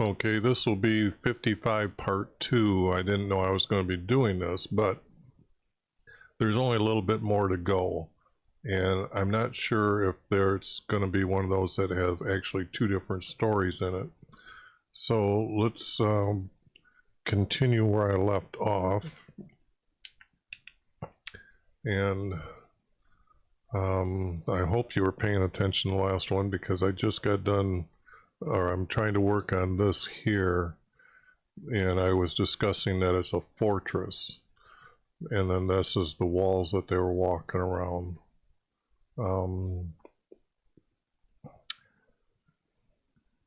Okay, this will be 55 part 2. I didn't know I was going to be doing this, but there's only a little bit more to go. And I'm not sure if there's going to be one of those that have actually two different stories in it. So let's continue where I left off. And I hope you were paying attention to the last one, because I just got done, or I'm trying to work on this here. And I was discussing that it's a fortress. And then this is the walls that they were walking around.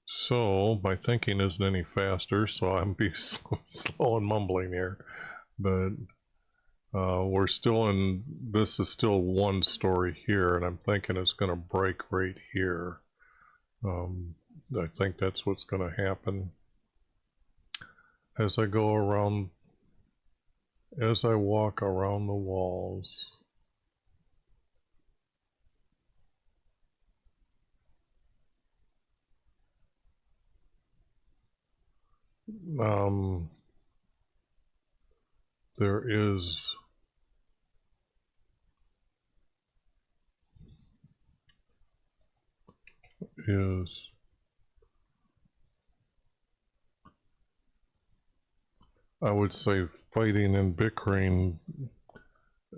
So my thinking isn't any faster, so I'm be slow and mumbling here. But we're still in, this is still one story here, and I'm thinking it's going to break right here. I think that's what's going to happen as I go around, as I walk around the walls. There is I would say fighting and bickering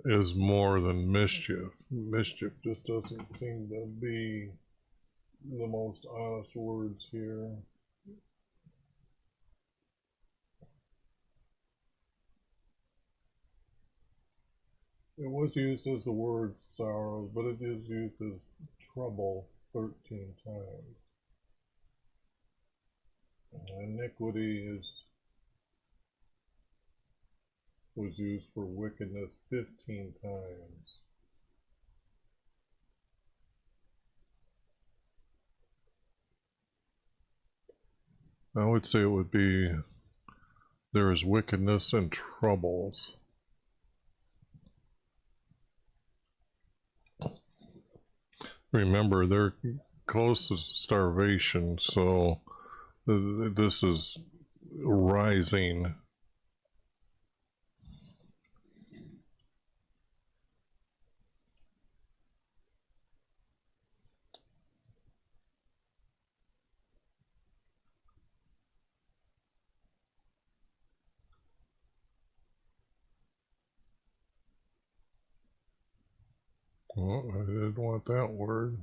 is more than mischief. Mischief just doesn't seem to be the most honest words here. It was used as the word sorrows, but it is used as trouble 13 times. Iniquity was used for wickedness 15 times. I would say it would be, there is wickedness and troubles. Remember, they're close to starvation, so this is rising. Oh, I didn't want that word.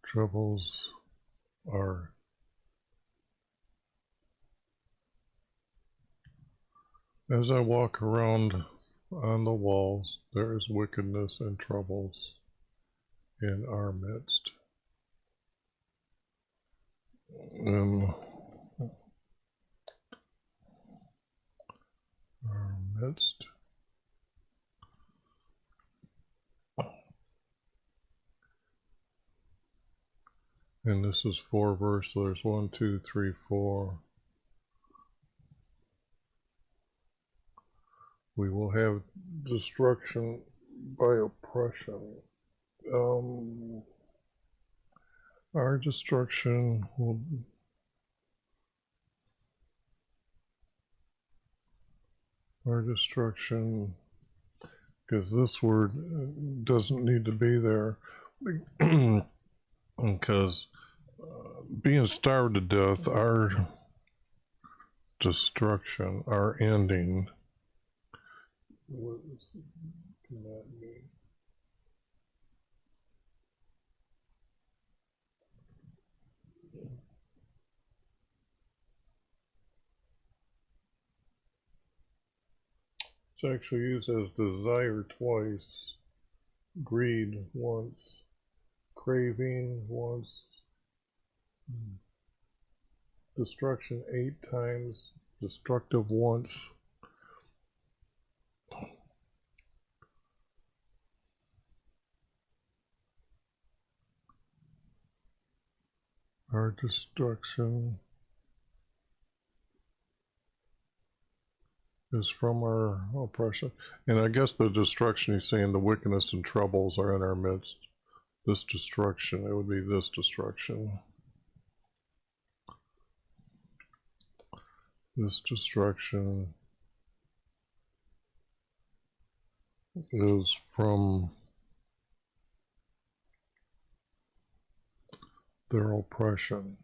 Troubles are as I walk around on the walls, there is wickedness and troubles in our midst. In our midst. And this is 4 verse, so there's 1, 2, 3, 4. We will have destruction by oppression. Our destruction will because this word doesn't need to be there, because being starved to death, our destruction, our ending. What can that mean? It's actually used as desire twice, greed once, craving once, destruction 8 times, destructive once. Our destruction is from our oppression. And I guess the destruction, he's saying the wickedness and troubles are in our midst. this destruction. It would be this destruction. This destruction is from their oppression.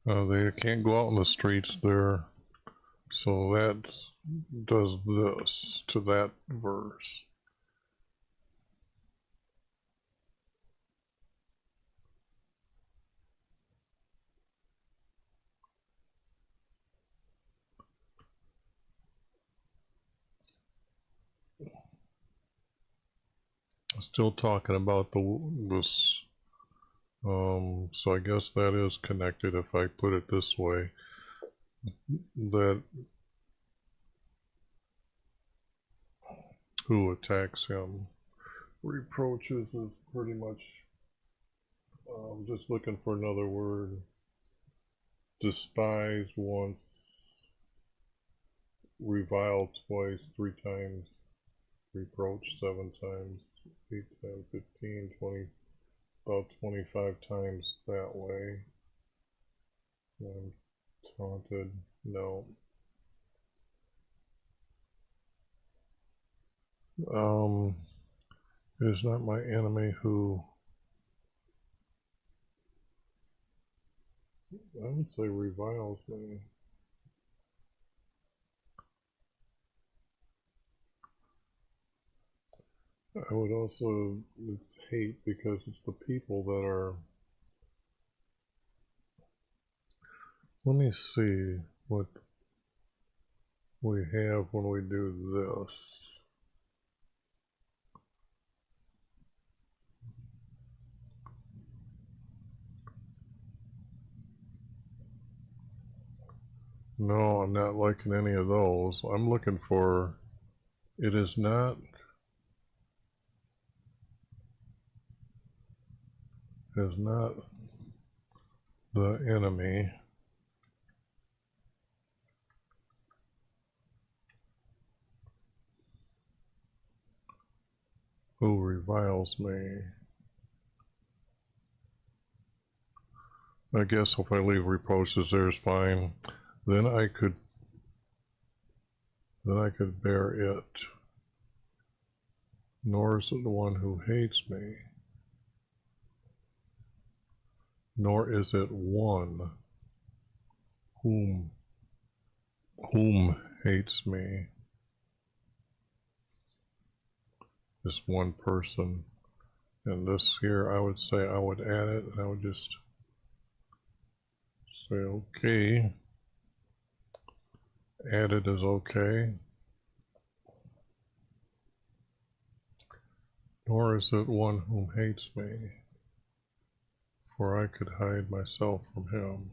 They can't go out in the streets there, so that does this to that verse. Still talking about this, so I guess that is connected if I put it this way, that who attacks him reproaches is pretty much, just looking for another word, despise once, revile twice, 3 times, reproach 7 times, 8 times, 15, 20, about 25 times that way. And taunted, no. It is not my enemy who, I would say, reviles me. I would also, it's hate because it's the people that are, let me see what we have when we do this. No, I'm not liking any of those. I'm looking for, it is not, the enemy who reviles me. I guess if I leave reproaches there is fine. Then I could bear it. Nor is it the one who hates me, nor is it one whom hates me. This one person. And this here, I would say I would add it, and I would just say okay. Added is okay. Nor is it one whom hates me, for I could hide myself from him.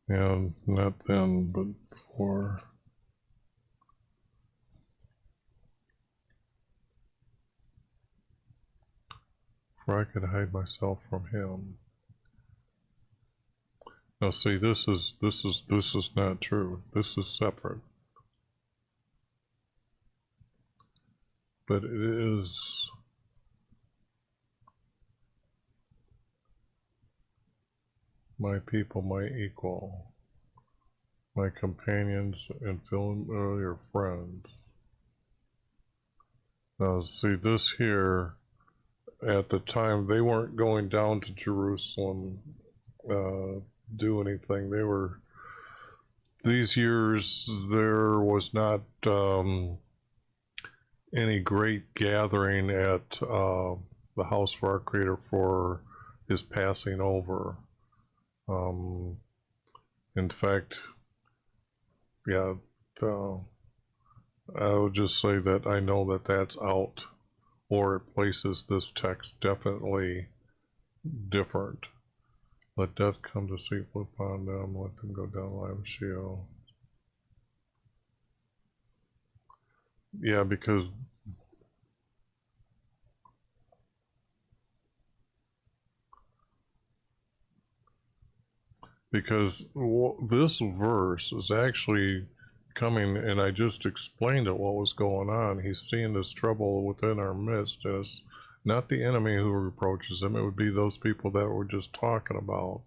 And not then, but for I could hide myself from him. Now see, this is not true. This is separate. But it is my people, my equal, my companions and familiar friends. Now see, this here, at the time, they weren't going down to Jerusalem do anything. They were, these years there was not any great gathering at the house of our Creator for his passing over. In fact, yeah, I would just say that I know that that's out, or it places this text definitely different. Let death come to sleep upon them, let them go down live Sheol. Yeah, because because this verse is actually coming, and I just explained it what was going on. He's seeing this trouble within our midst as not the enemy who reproaches him, it would be those people that we're just talking about.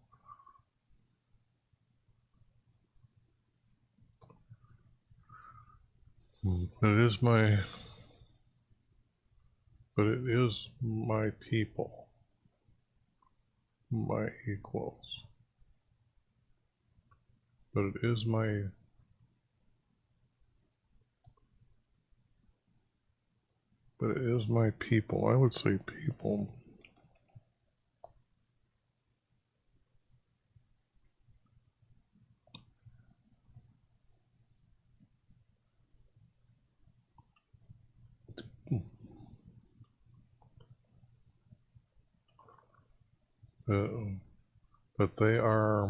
But it is my people, my equals. But it is my people. I would say people. But they are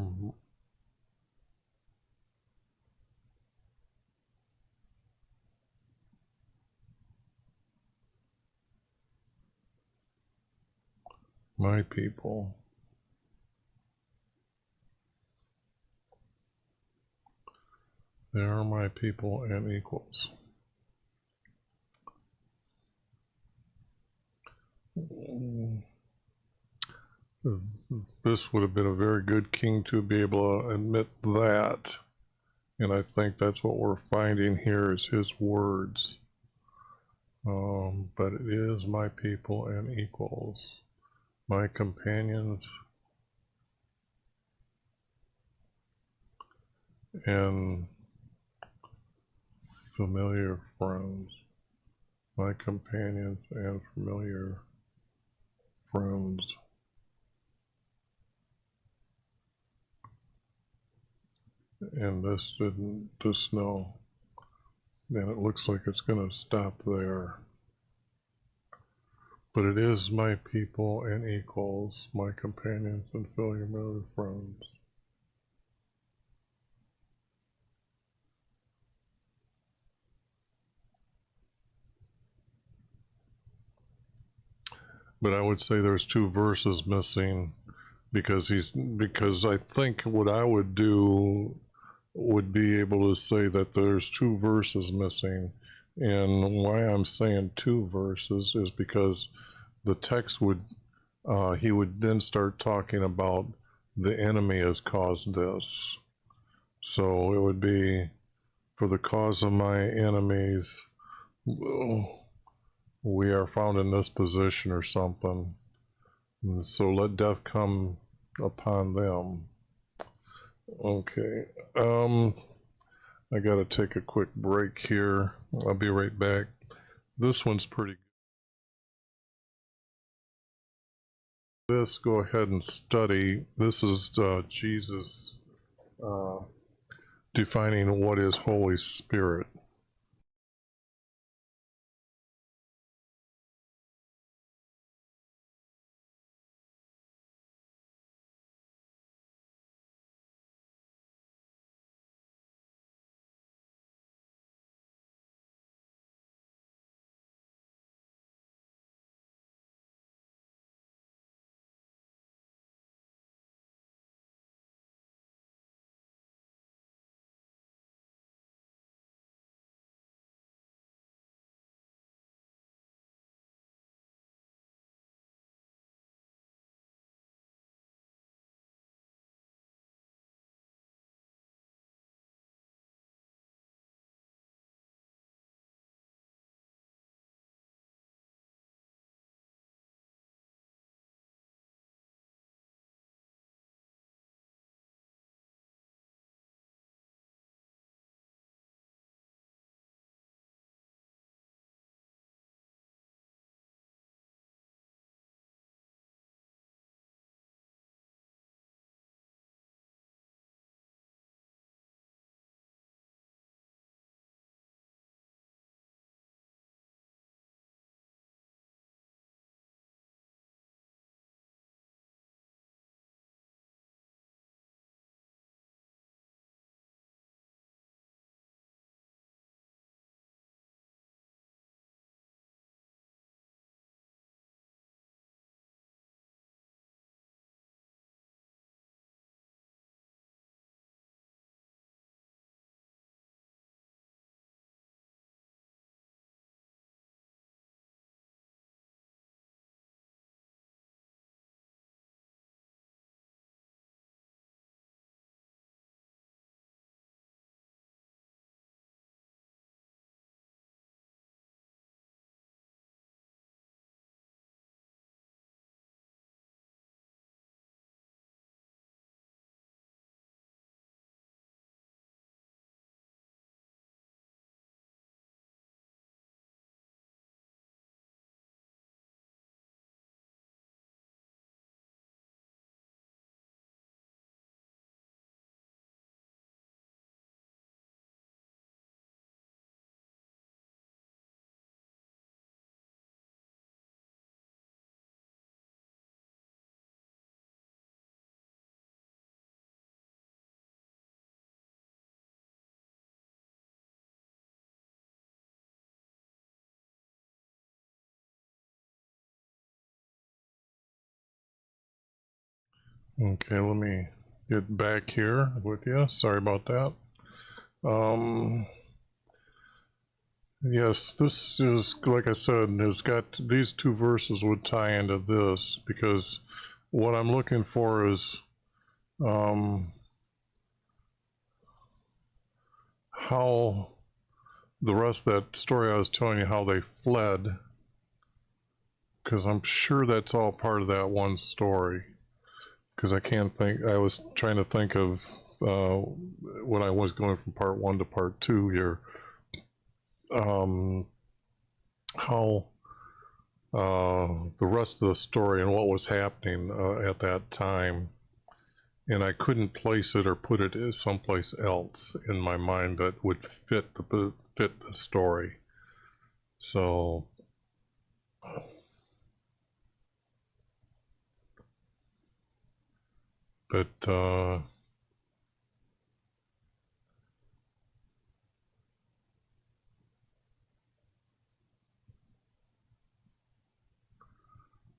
my people. They are my people and equals. This would have been a very good king to be able to admit that. And I think that's what we're finding here is his words. But it is my people and equals, my companions and familiar friends, my companions and familiar friends. And this didn't, this no. And it looks like it's going to stop there. But it is my people and equals, my companions and familiar friends. But I would say there's 2 verses missing because I think what I would do would be able to say that there's 2 verses missing. And why I'm saying 2 verses is because the text would, he would then start talking about the enemy has caused this. So it would be, for the cause of my enemies, we are found in this position or something. And so let death come upon them. Okay. I gotta take a quick break here. I'll be right back. This one's pretty good. This, go ahead and study. This is Jesus defining what is Holy Spirit. Okay, let me get back here with you. Sorry about that. Yes, this is, like I said, has got these two verses would tie into this, because what I'm looking for is how the rest of that story I was telling you, how they fled, because I'm sure that's all part of that one story. Because I can't think, I was trying to think of when I was going from part one to part two here, how the rest of the story and what was happening at that time. And I couldn't place it or put it someplace else in my mind that would fit the story. So, but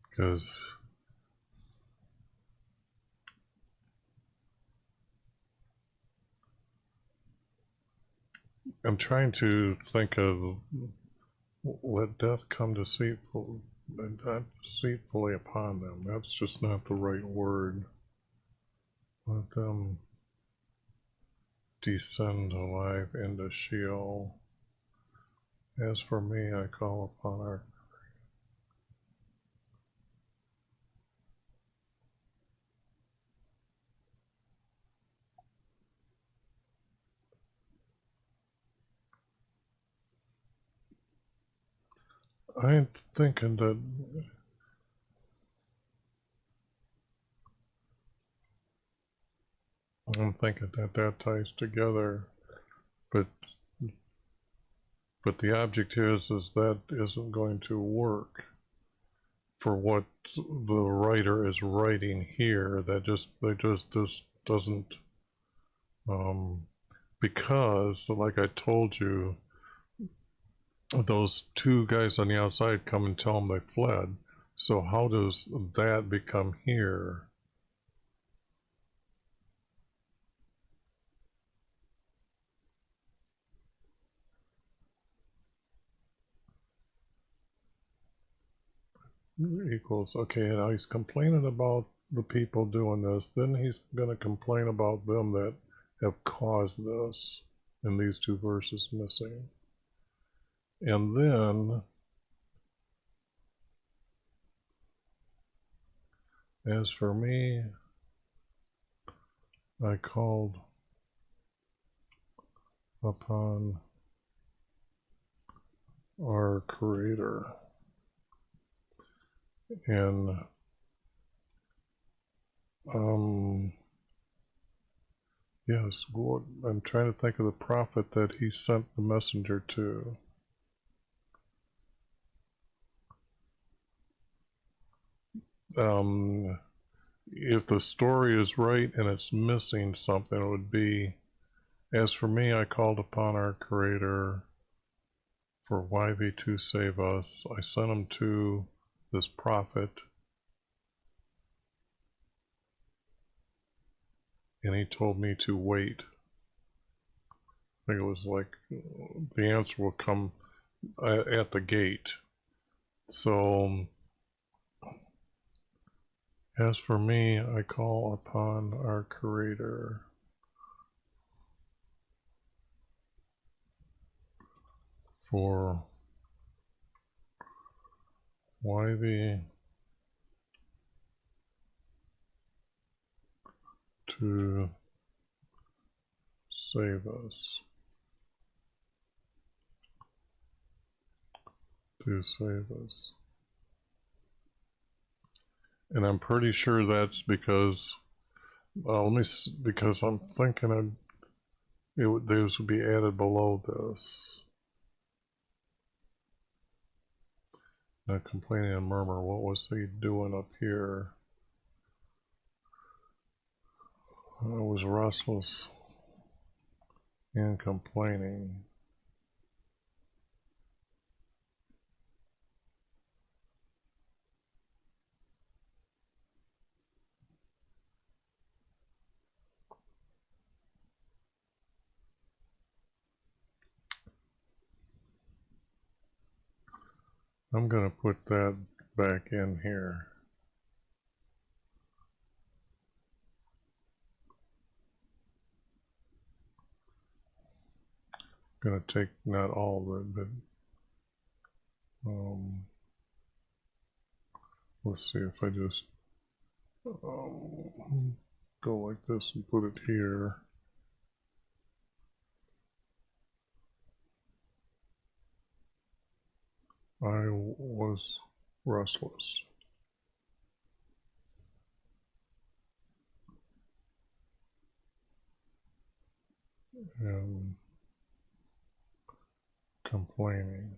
because I'm trying to think of, let death come not deceitfully upon them. That's just not the right word. Let them descend alive into Sheol. As for me, I call upon our. I'm thinking that that ties together, but the object is that isn't going to work for what the writer is writing here. That just doesn't, because like I told you, those two guys on the outside come and tell them they fled. So how does that become here? Equals, okay, now he's complaining about the people doing this, then he's going to complain about them that have caused this, and these two verses missing. And then, as for me, I called upon our Creator. And yes, I'm trying to think of the prophet that he sent the messenger to. If the story is right and it's missing something, it would be, as for me, I called upon our Creator for YV to save us. I sent him to this prophet, and he told me to wait. I think it was like, the answer will come at the gate. So, as for me, I call upon our Creator for YV to save us. To save us. And I'm pretty sure that's because, because I'm thinking those would be added below this. Now, complaining and murmur, what was he doing up here? I was restless and complaining. I'm going to put that back in here. Going to take not all of it, but let's see if I just go like this and put it here. I was restless. And complaining.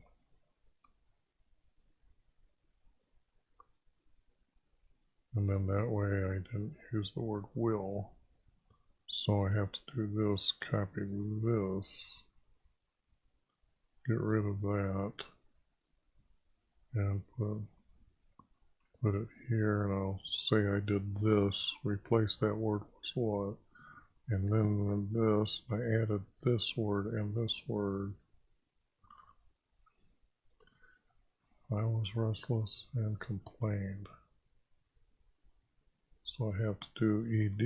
And then that way I didn't use the word will. So I have to do this, copy this, get rid of that, and put it here, and I'll say I did this, replace that word with what, and then this, I added this word and this word. I was restless and complained. So I have to do ed.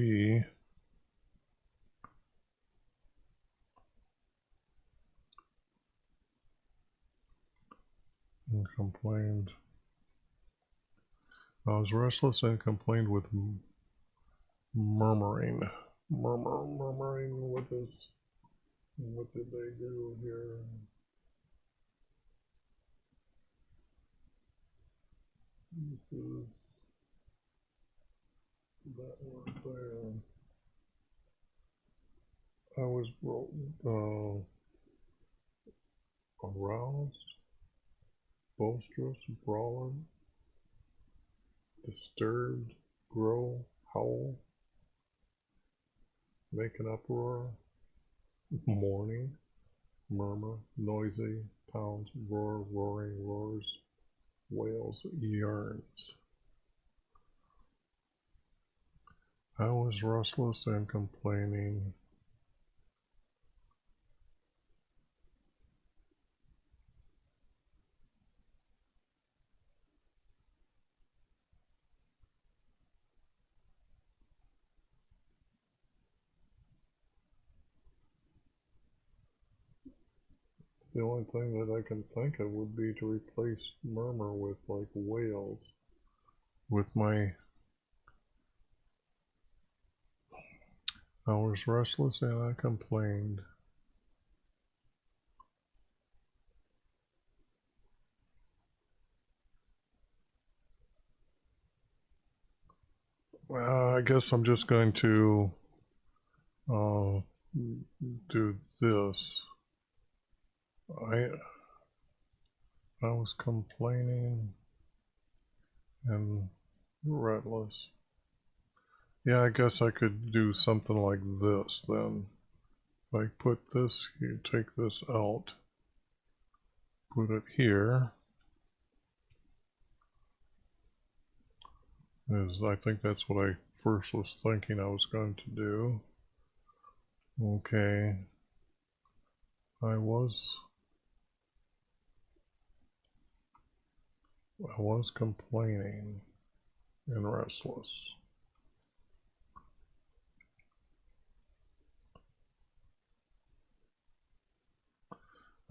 And complained. I was restless and complained with murmuring. Murmuring. What did they do here? This is that word there. I was aroused, boisterous, brawling, disturbed, grow, howl, make an uproar, mourning, murmur, noisy, pounds, roar, roaring, roars, wails, yearns. I was restless and complaining. The only thing that I can think of would be to replace murmur with like wails. With my I was restless and I complained. Well, I guess I'm just going to do this. I was complaining and restless. Yeah, I guess I could do something like this then. If I put this, you take this out, put it here. I think that's what I first was thinking I was going to do. Okay. I was complaining and restless.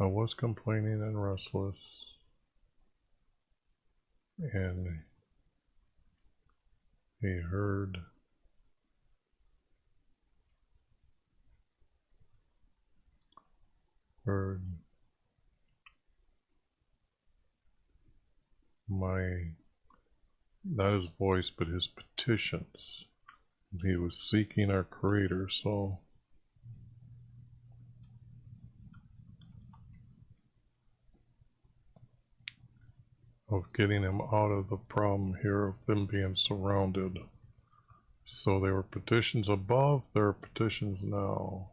I was complaining and restless, and he heard my, not his voice, but his petitions. He was seeking our Creator, so of getting him out of the problem here of them being surrounded. So they were petitions above, there are petitions now.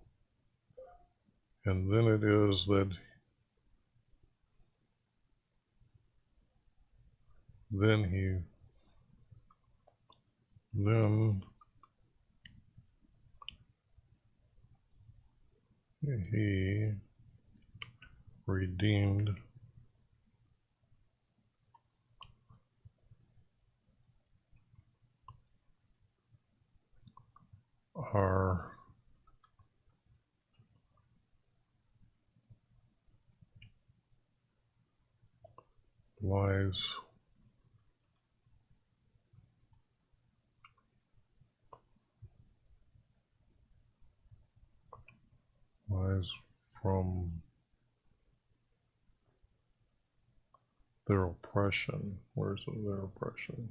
And then it is that then he redeemed are lies from their oppression. Where's their oppression?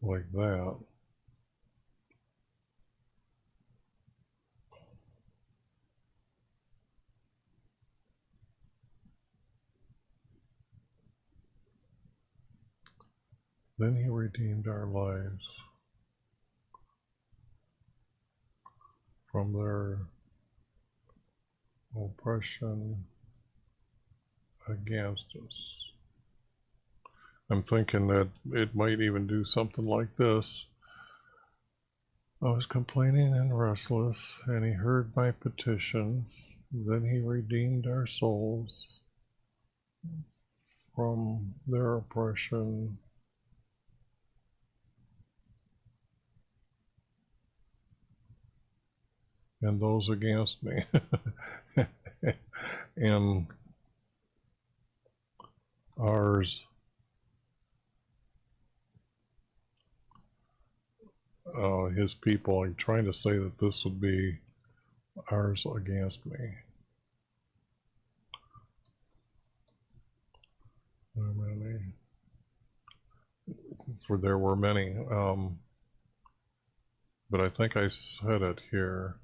Like that. Then he redeemed our lives from their oppression against us. I'm thinking that it might even do something like this. I was complaining and restless, and he heard my petitions. Then he redeemed our souls from their oppression and those against me. And ours, his people. I'm trying to say that this would be ours against me. For there were many. But I think I said it here.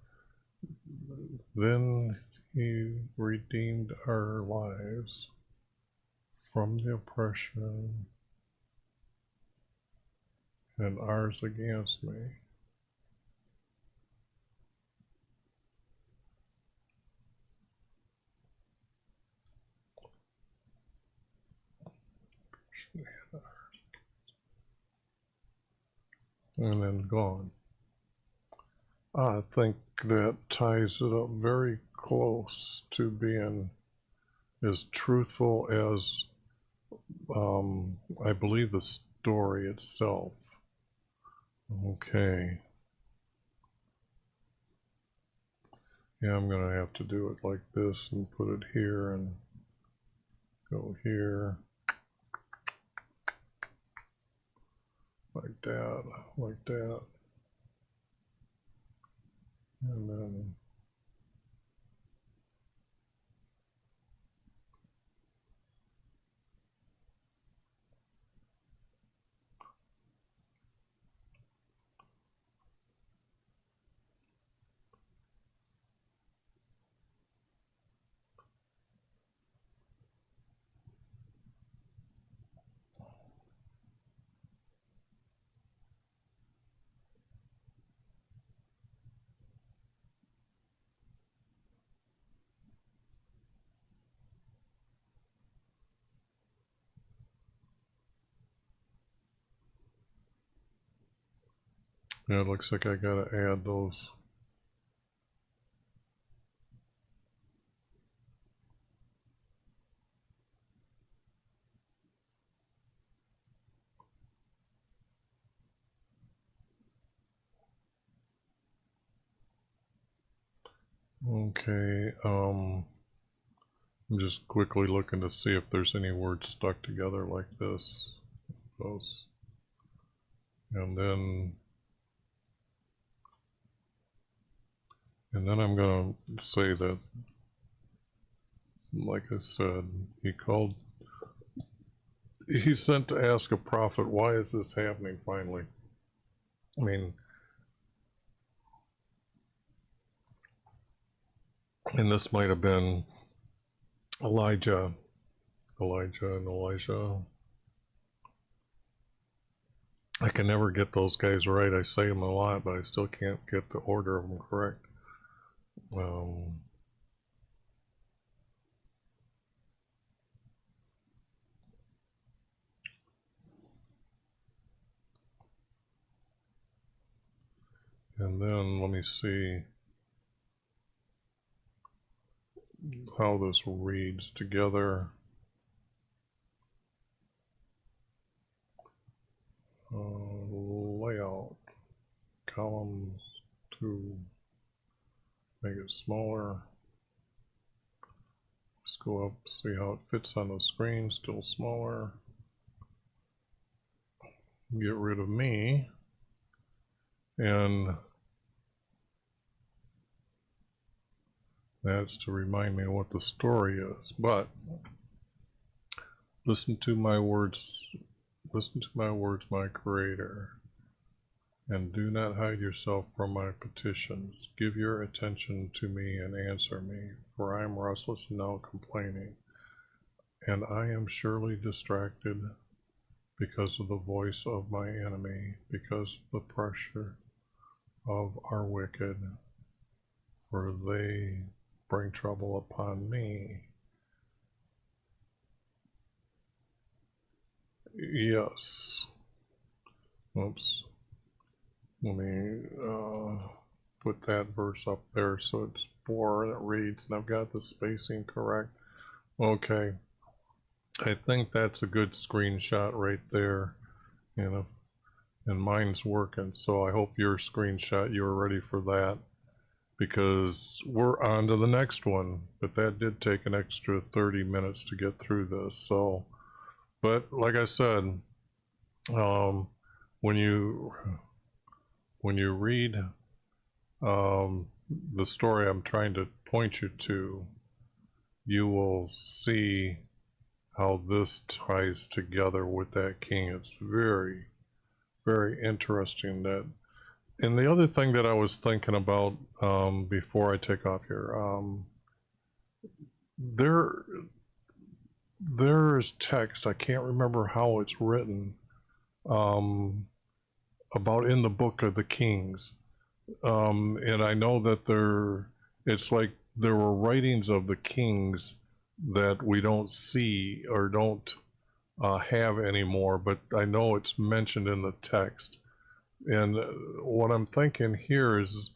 Then he redeemed our lives from the oppression and ours against me. And then gone. I think that ties it up very close to being as truthful as I believe the story itself. Okay. Yeah, I'm going to have to do it like this and put it here and go here. Like that, like that. And then yeah, it looks like I gotta add those. Okay, I'm just quickly looking to see if there's any words stuck together like this. Those. And then I'm gonna say that, like I said, he sent to ask a prophet, why is this happening finally? I mean, and this might have been Elijah and Elijah. I can never get those guys right. I say them a lot, but I still can't get the order of them correct. And then let me see how this reads together. Layout, columns to make it smaller. Let's go up, see how it fits on the screen, still smaller. Get rid of me, and that's to remind me what the story is. But listen to my words, my Creator, and do not hide yourself from my petitions. Give your attention to me and answer me, for I am restless and now complaining, and I am surely distracted because of the voice of my enemy, because of the pressure of our wicked, for they bring trouble upon me. Yes. Oops. Let me put that verse up there so it's 4 and it reads, and I've got the spacing correct. Okay. I think that's a good screenshot right there, you know, and mine's working, so I hope your screenshot, you're ready for that, because we're on to the next one. But that did take an extra 30 minutes to get through this. So, but like I said, when you read the story I'm trying to point you to, you will see how this ties together with that king. It's very, very interesting. That, and the other thing that I was thinking about before I take off here, there's text, I can't remember how it's written, about in the book of the Kings, and I know that it's like there were writings of the kings that we don't see or don't have anymore, but I know it's mentioned in the text. And what I'm thinking here is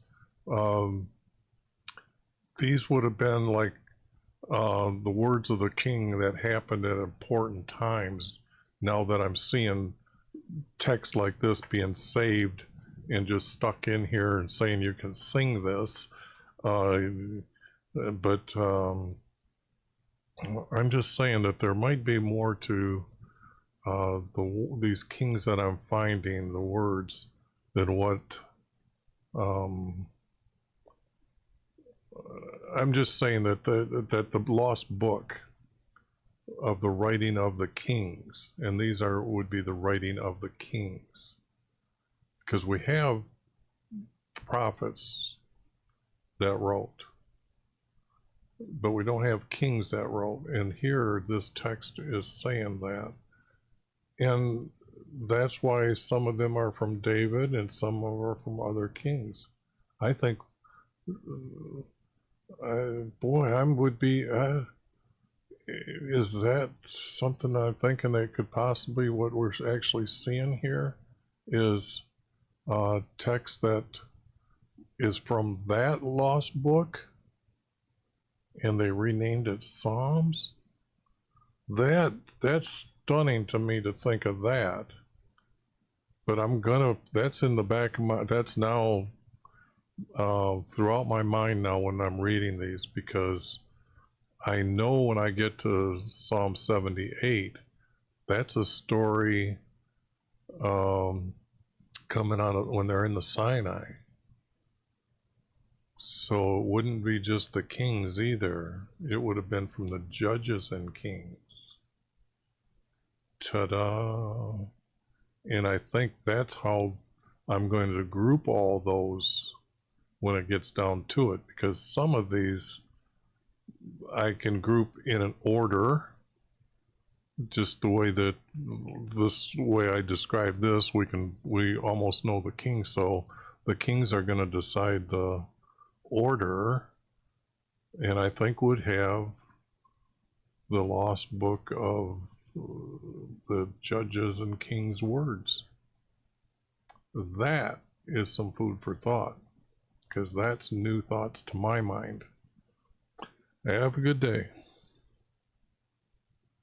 these would have been like the words of the king that happened at important times. Now that I'm seeing text like this being saved and just stuck in here and saying you can sing this, but I'm just saying that there might be more to these kings that I'm finding, the words, than what I'm just saying that the lost book of the writing of the kings, and these would be the writing of the kings, because we have prophets that wrote, but we don't have kings that wrote. And here this text is saying that, and that's why some of them are from David and some of them are from other kings. I think boy, I would be is that something I'm thinking that could possibly, what we're actually seeing here is text that is from that lost book, and they renamed it Psalms? That's stunning to me to think of that. But that's in the back of my, that's now throughout my mind now when I'm reading these, because I know when I get to Psalm 78, that's a story coming out of when they're in the Sinai. So it wouldn't be just the kings either. It would have been from the judges and kings. Ta-da! And I think that's how I'm going to group all those when it gets down to it, because some of these I can group in an order, just the way that this way I describe this, we almost know the king, so the kings are going to decide the order, and I think would have the lost book of the judges and kings words. That is some food for thought, because that's new thoughts to my mind. Have a good day.